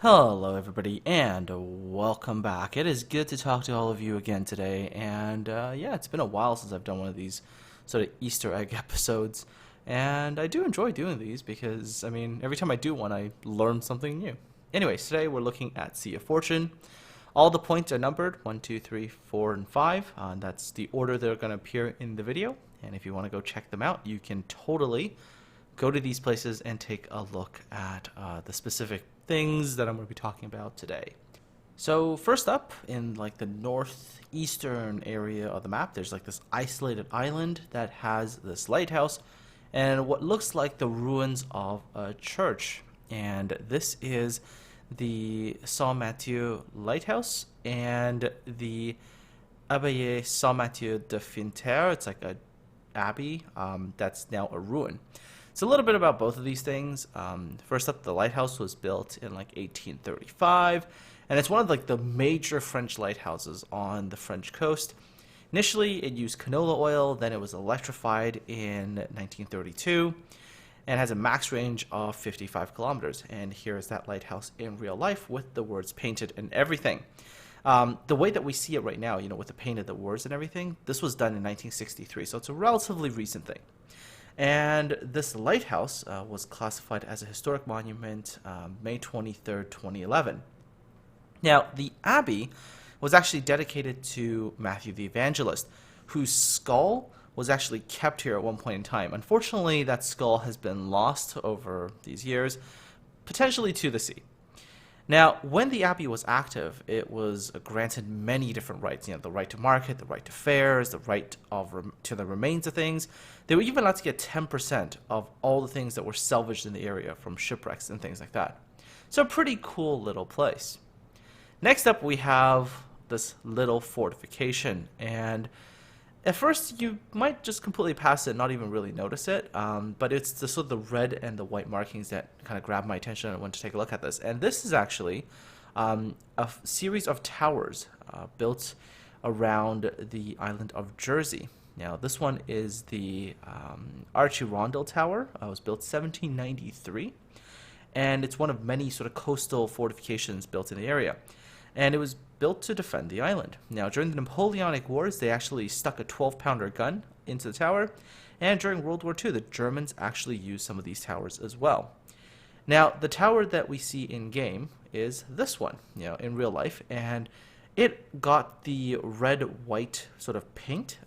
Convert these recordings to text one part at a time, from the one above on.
Hello everybody and welcome back. It is good to talk to all of you again today, and yeah, it's been a while since I've done one of these sort of Easter egg episodes, and I do enjoy doing these because, I mean, every time I do one I learn something new. Anyways, today we're looking at Sea of Fortune. All the points are numbered 1, 2, 3, 4, and 5. That's the order they're going to appear in the video, and if you want to go check them out, you can totally go to these places and take a look at the specific things that I'm going to be talking about today. So first up, in like the northeastern area of the map, there's like this isolated island that has this lighthouse and what looks like the ruins of a church. And this is the Saint Mathieu lighthouse and the Abbaye Saint Mathieu de Finterre. It's like a abbey that's now a ruin. So a little bit about both of these things. First up, the lighthouse was built in like 1835, and it's one of like the major French lighthouses on the French coast. Initially, it used canola oil, then it was electrified in 1932, and has a max range of 55 kilometers. And here is that lighthouse in real life with the words painted and everything. The way that we see it right now, you know, with the painted the words and everything, this was done in 1963, so it's a relatively recent thing. And this lighthouse was classified as a historic monument May 23rd, 2011. Now, the abbey was actually dedicated to Matthew the Evangelist, whose skull was actually kept here at one point in time. Unfortunately, that skull has been lost over these years, potentially to the sea. Now, when the abbey was active, it was granted many different rights. You know, the right to market, the right to fairs, the right to the remains of things. They were even allowed to get 10% of all the things that were salvaged in the area from shipwrecks and things like that. So a pretty cool little place. Next up, we have this little fortification, and at first you might just completely pass it, not even really notice it, but it's the sort of the red and the white markings that kind of grabbed my attention and I went to take a look at this. And this is actually a series of towers built around the island of Jersey. Now, this one is the Archirondel Tower. It was built 1793, and it's one of many sort of coastal fortifications built in the area. And it was built to defend the island. Now, during the Napoleonic Wars, they actually stuck a 12-pounder gun into the tower, and during World War II, the Germans actually used some of these towers as well. Now, the tower that we see in-game is this one, you know, in real life, and it got the red-white sort of paint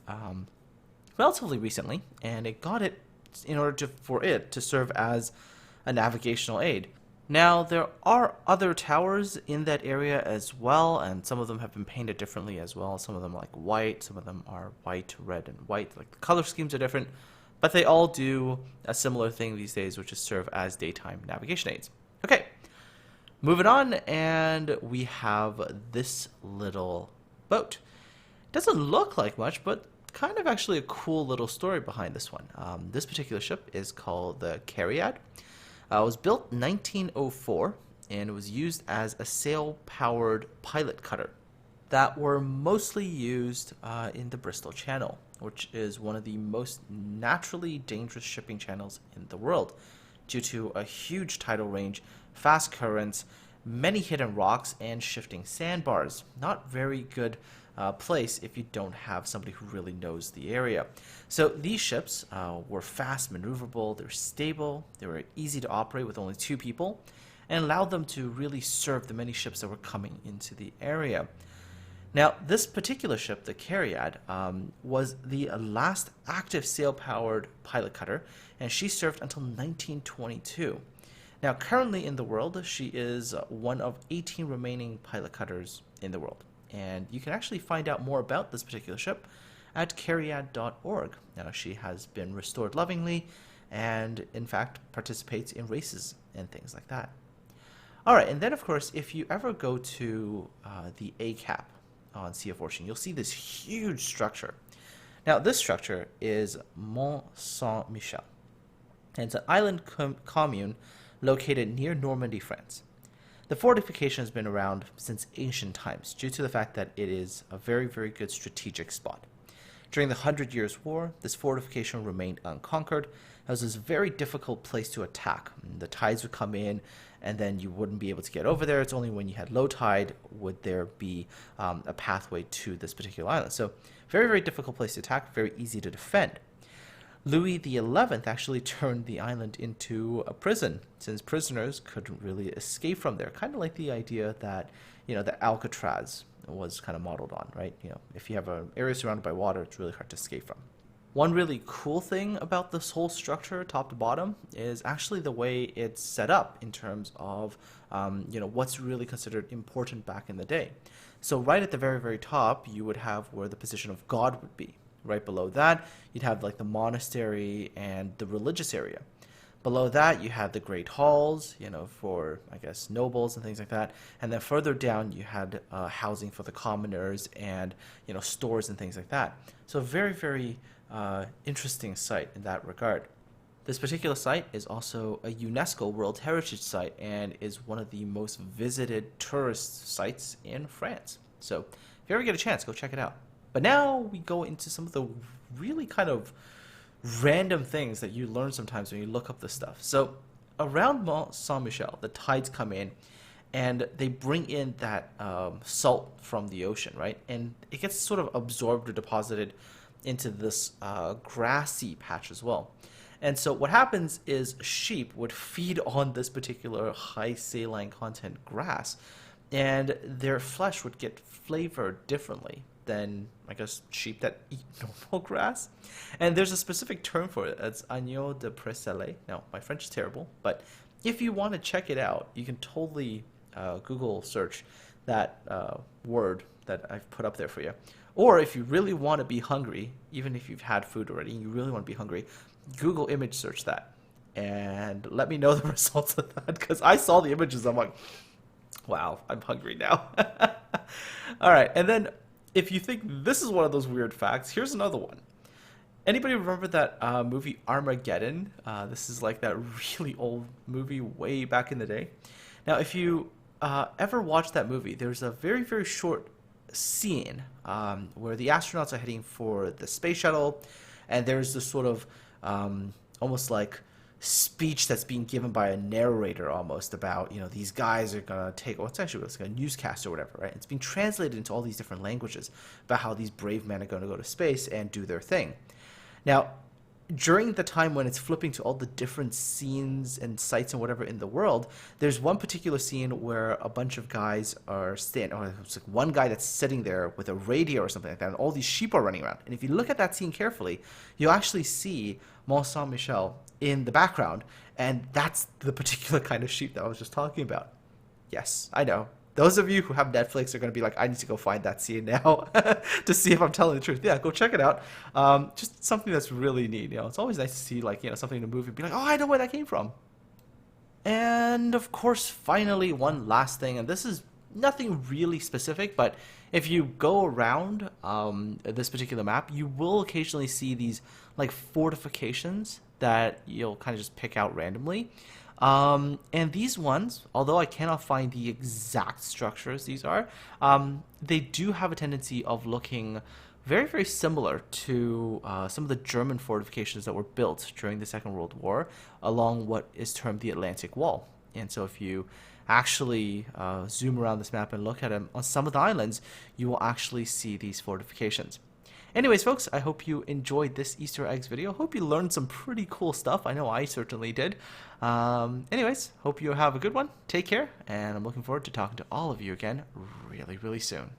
relatively recently, and it got it in order for it to serve as a navigational aid. Now, there are other towers in that area as well, and some of them have been painted differently as well. Some of them are like white, some of them are white, red, and white. Like the color schemes are different, but they all do a similar thing these days, which is serve as daytime navigation aids. Okay, moving on, and we have this little boat. Doesn't look like much, but kind of actually a cool little story behind this one. This particular ship is called the Cariad. It was built in 1904 and it was used as a sail-powered pilot cutter that were mostly used in the Bristol Channel, which is one of the most naturally dangerous shipping channels in the world due to a huge tidal range, fast currents, many hidden rocks, and shifting sandbars. Not very good place if you don't have somebody who really knows the area. So these ships were fast maneuverable, they were stable, they were easy to operate with only 2 people, and allowed them to really serve the many ships that were coming into the area. Now, this particular ship, the Cariad, was the last active sail-powered pilot cutter, and she served until 1922. Now, currently in the world, she is one of 18 remaining pilot cutters in the world. And you can actually find out more about this particular ship at cariad.org. Now, she has been restored lovingly and, in fact, participates in races and things like that. All right, and then, of course, if you ever go to the A cap on Sea of Fortune, you'll see this huge structure. Now, this structure is Mont Saint-Michel, and it's an island commune located near Normandy, France. The fortification has been around since ancient times due to the fact that it is a very, very good strategic spot. During the 100 Years' War, this fortification remained unconquered. It was a very difficult place to attack. The tides would come in and then you wouldn't be able to get over there. It's only when you had low tide would there be a pathway to this particular island. So very, very difficult place to attack, very easy to defend. Louis XI actually turned the island into a prison, since prisoners couldn't really escape from there. Kind of like the idea that, the Alcatraz was kind of modeled on, right? If you have an area surrounded by water, it's really hard to escape from. One really cool thing about this whole structure, top to bottom, is actually the way it's set up in terms of, what's really considered important back in the day. So right at the very, very top, you would have where the position of God would be. Right below that, you'd have like the monastery and the religious area. Below that, you had the great halls, for, I guess, nobles and things like that. And then further down, you had housing for the commoners and, stores and things like that. So very, very interesting site in that regard. This particular site is also a UNESCO World Heritage Site and is one of the most visited tourist sites in France. So if you ever get a chance, go check it out. But now we go into some of the really kind of random things that you learn sometimes when you look up this stuff. So around Mont Saint-Michel, the tides come in and they bring in that salt from the ocean, right? And it gets sort of absorbed or deposited into this grassy patch as well. And so what happens is sheep would feed on this particular high saline content grass, and their flesh would get flavored differently than, I guess, sheep that eat normal grass. And there's a specific term for it. It's agneau de présalé. Now, my French is terrible, but if you want to check it out, you can totally Google search that word that I've put up there for you. Or if you really want to be hungry, even if you've had food already and you really want to be hungry, Google image search that and let me know the results of that, because I saw the images. I'm like, wow, I'm hungry now. All right, and then if you think this is one of those weird facts, here's another one. Anybody remember that movie Armageddon? This is like that really old movie way back in the day. Now, if you ever watched that movie, there's a very, very short scene where the astronauts are heading for the space shuttle, and there's this sort of almost like speech that's being given by a narrator almost about, these guys are going to take, well, it's like a newscast or whatever, right? It's being translated into all these different languages about how these brave men are going to go to space and do their thing. Now, during the time when it's flipping to all the different scenes and sites and whatever in the world, there's one particular scene where a bunch of guys are standing, or it's like one guy that's sitting there with a radio or something like that, and all these sheep are running around. And if you look at that scene carefully, you'll actually see Mont Saint-Michel in the background, and that's the particular kind of sheep that I was just talking about. Yes, I know. Those of you who have Netflix are going to be like, I need to go find that scene now to see if I'm telling the truth. Yeah, go check it out. Just something that's really neat. It's always nice to see something in a movie and be like, oh, I know where that came from. And of course, finally, one last thing, and this is nothing really specific, but if you go around this particular map, you will occasionally see these like fortifications that you'll kind of just pick out randomly. And these ones, although I cannot find the exact structures these are, they do have a tendency of looking very, very similar to some of the German fortifications that were built during the Second World War along what is termed the Atlantic Wall. And so if you actually zoom around this map and look at them on some of the islands, you will actually see these fortifications. Anyways, folks, I hope you enjoyed this Easter eggs video. Hope you learned some pretty cool stuff. I know I certainly did. Anyways, hope you have a good one. Take care, and I'm looking forward to talking to all of you again really, really soon.